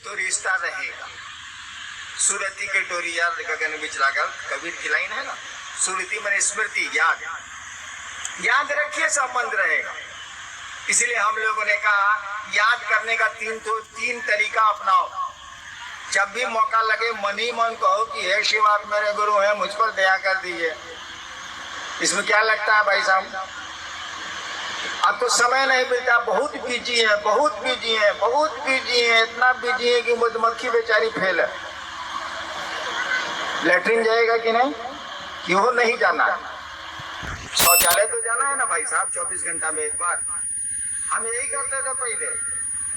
तो रिश्ता रहेगा। सुरति के डोरिया गगन बिच लागल, कबीर की लाइन है ना, सुरति मन स्मृति, याद याद रखिए, संबंध रहेगा। इसलिए हम लोगों ने कहा याद करने का तीन तरीका अपनाओ। जब भी मौका लगे मन ही मन कहो कि हे शिव आप मेरे गुरु हैं, मुझ पर दया कर दीजिए। इसमें क्या लगता है भाई साहब, आपको समय नहीं मिलता, बहुत बिजी है, बहुत बिजी है, बहुत बिजी है, इतना बिजी है कि मधुमक्खी बेचारी फेल है। लेटरिन जाएगा कि नहीं, क्यों नहीं जाना, शौचालय तो जाना है ना भाई साहब, 24 घंटा में एक बार। हम यही करते थे पहले,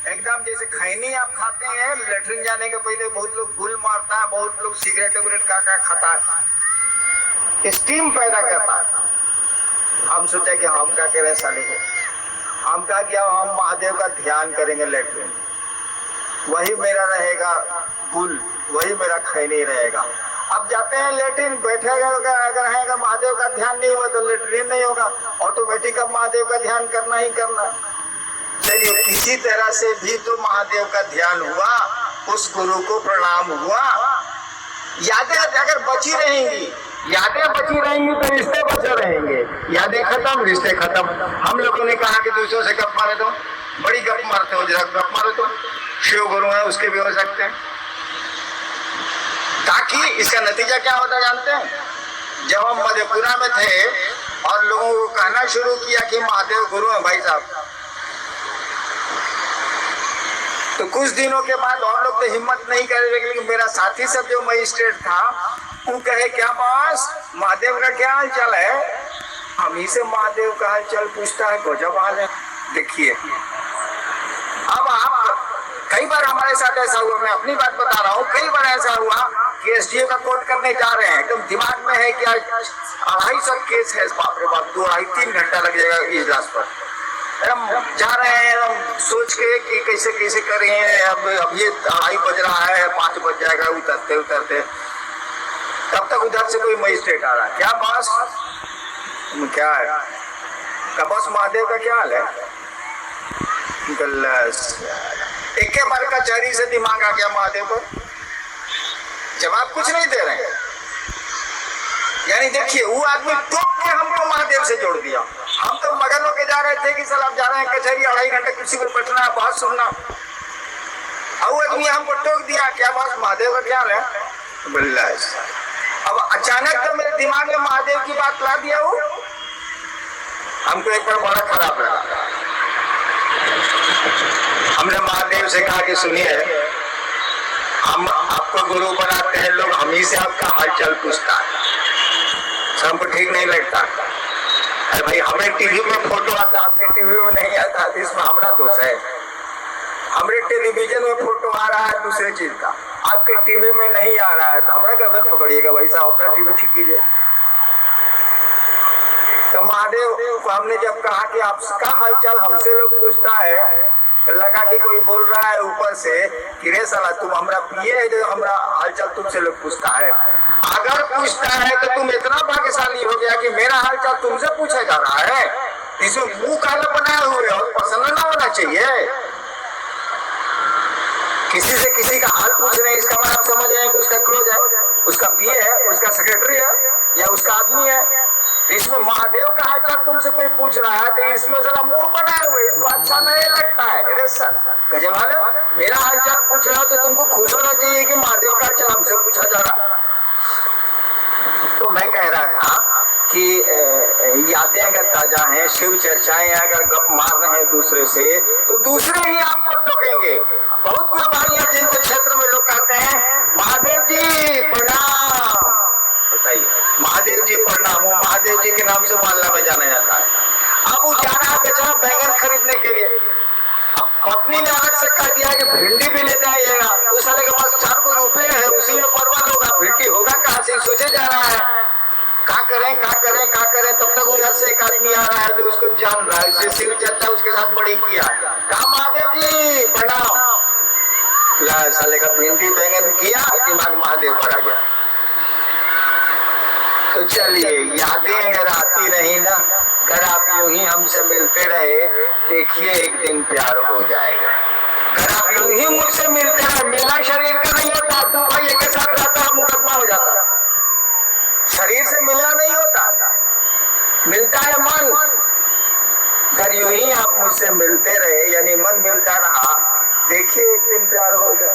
एकदम जैसे खैनी आप खाते हैं, लेटरिन जाने के पहले बहुत लोग गुल मारता है, बहुत लोग सिगरेट विगरेट का खाता है, स्टीम पैदा करता है। हम सोचे कि हम क्या करें साले को, हम क्या किया, हम महादेव का ध्यान करेंगे, लेटरिन वही मेरा रहेगा गुल, वही मेरा खैनी रहेगा। अब जाते हैं लेटरिन, बैठेगा अगर रहेगा, महादेव का ध्यान नहीं हुआ तो लेटरिन नहीं होगा, ऑटोमेटिक अब महादेव का ध्यान करना ही करना। चलिए किसी तरह से भी तो महादेव का ध्यान हुआ, उस गुरु को प्रणाम हुआ। यादें अगर बची रहेंगी, यादें बची रहेंगी तो रिश्ते बचे रहेंगे। यादें खत्म, रिश्ते खत्म। हम लोगों ने कहा कि दूसरों से गप मारे तो, बड़ी गप मारते हो, जरा गप मारो तो, शिव गुरु है उसके भी हो सकते हैं। ताकि इसका नतीजा क्या होता जानते हैं, जब हम मधेपुरा में थे और लोगों को कहना शुरू किया कि महादेव गुरु है भाई साहब, तो कुछ दिनों के बाद और लोग तो हिम्मत नहीं कर रहे, लेकिन मेरा साथी सब जो मजिस्ट्रेट था वो कहे क्या बॉस महादेव का क्या हाल चाल है, हम ही से महादेव का हाल चाल पूछता है, गजब हाल है। देखिए अब आप, कई बार हमारे साथ ऐसा हुआ, मैं अपनी बात बता रहा हूँ, कई बार ऐसा हुआ कि एसडीओ का कोर्ट करने जा रहे हैं, एकदम दिमाग में है कि 250 केस है, बाप रे बाप, 2-3 घंटा लग जाएगा इजलास पर। हम जा रहे हैं हम सोच के कि कैसे कैसे करें, अब ये 2:30 बज रहा है, 5 बज जाएगा उतरते उतरते, तब तक उधर से कोई मजिस्ट्रेट आ रहा है, क्या बॉस क्या है, का बॉस महादेव का क्या हाल है, एक के बार कचहरी से दिमाग आ गया महादेव को, जवाब कुछ नहीं दे रहे हैं। यानी देखिए वो आदमी टोक के हमको महादेव से जोड़ दिया। हम तो मगन होके जा रहे थे कि सर आप जा रहे हैं कचहरी, 2.5 घंटे किसी को बैठना है, बात सुनना, और आदमी हमको टोक दिया, क्या बात महादेव का क्या है। अब अचानक तो मेरे दिमाग में महादेव की बात ला दिया, वो हमको एक बार बड़ा खराब लगा। हमने महादेव से कहा कि सुनिए, हम आपको गुरु बनाते हैं लोग, हम ही से आपका हालचाल पूछता है, हमको ठीक नहीं लगता। अरे भाई हमें टीवी में फोटो आता, आपके टीवी में नहीं आता, इसमें हमारा दोष है। हमारे टेलीविजन में फोटो आ रहा है दूसरे चीज का, आपके टीवी में नहीं आ रहा है, तो हमारा गर्दन पकड़िएगा भाई साहब, अपना टीवी ठीक कीजिए। तो महादेव को हमने जब कहा कि आपका हालचाल हमसे लोग पूछता है, तो लगा कि कोई बोल रहा है ऊपर से कि रे साला तुम हमारा पिए है जो हमारा हालचाल तुमसे लोग पूछता है। अगर पूछता है तो तुम इतना भाग्यशाली हो गया कि मेरा हालचाल तुमसे पूछा जा रहा है, इसमें मुंह काला बनाए हुए और प्रसन्न ना होना चाहिए। किसी से किसी का हाल पूछ रहे हैं, इसका मतलब आप समझ रहे हैं कि उसका क्लोज है, उसका पिए है, उसका सेक्रेटरी है या उसका आदमी है। इसमें महादेव का हालचाल तुमसे कोई पूछ रहा है तो इसमें जरा मुंह बनाए हुए, इनको अच्छा नहीं लगता है। अरे सर गजब वाले, मेरा हालचाल पूछ रहा हो तो तुमको खुश होना चाहिए कि महादेव का हालचाल हमसे पूछा जा रहा। तो मैं कह रहा था कि यादें अगर ताजा हैं, शिव चर्चाएं अगर गप मार रहे हैं दूसरे से, तो दूसरे ही आपको टोकेंगे। बहुत कुर्बानियां जिनके क्षेत्र में लोग कहते हैं महादेव जी प्रणाम, बताइए महादेव जी प्रणाम, वो महादेव जी के नाम से मोहल्ला में जाना जाता है। अब वो जा रहा है बेचारा बैंगन खरीदने के लिए, अब पत्नी ने अलग से कह दिया कि भिंडी भी लेते आइएगा, उस साले के पास 4 रुपए है, उसी में परवल होगा, भिंडी होगा कहाँ से सोचे जा रहा है। क्या करें क्या करें क्या करें, तब तक उधर से एक आदमी आ रहा है जो उसको जान रहा है, जिसे शिव चर्चा उसके साथ बड़ी किया, कहा महादेव जी प्रणाम, साले का भिंडी बैंगन किया, दिमाग महादेव पर आ गया। तो चलिए यादें अगर आती रही ना, अगर आप यूं ही हमसे मिलते रहे, देखिए एक दिन प्यार हो जाएगा। अगर आप यूं ही मुझसे मिलते रहे, मिलना शरीर का नहीं होता, दो भाई एक साथ रहता मुकदमा हो जाता। शरीर से मिलना नहीं होता, मिलता है मन। अगर यूं ही आप मुझसे मिलते रहे, यानी मन मिलता रहा, देखिए एक दिन प्यार हो गया।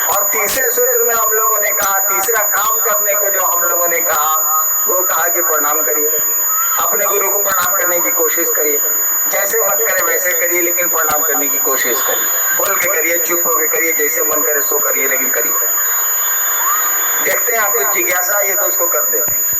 और तीसरे सूत्र में हम लोगों ने कहा, तीसरा काम करने को जो हम लोगों ने कहा, वो कहा कि प्रणाम करिए, अपने गुरु को प्रणाम करने की कोशिश करिए। जैसे मन करे वैसे करिए, लेकिन प्रणाम करने की कोशिश करिए। बोल के करिए, चुप होके करिए, जैसे मन करे सो करिए, लेकिन करिए। देखते हैं आपको जिज्ञासा ये तो उसको कर देते हैं।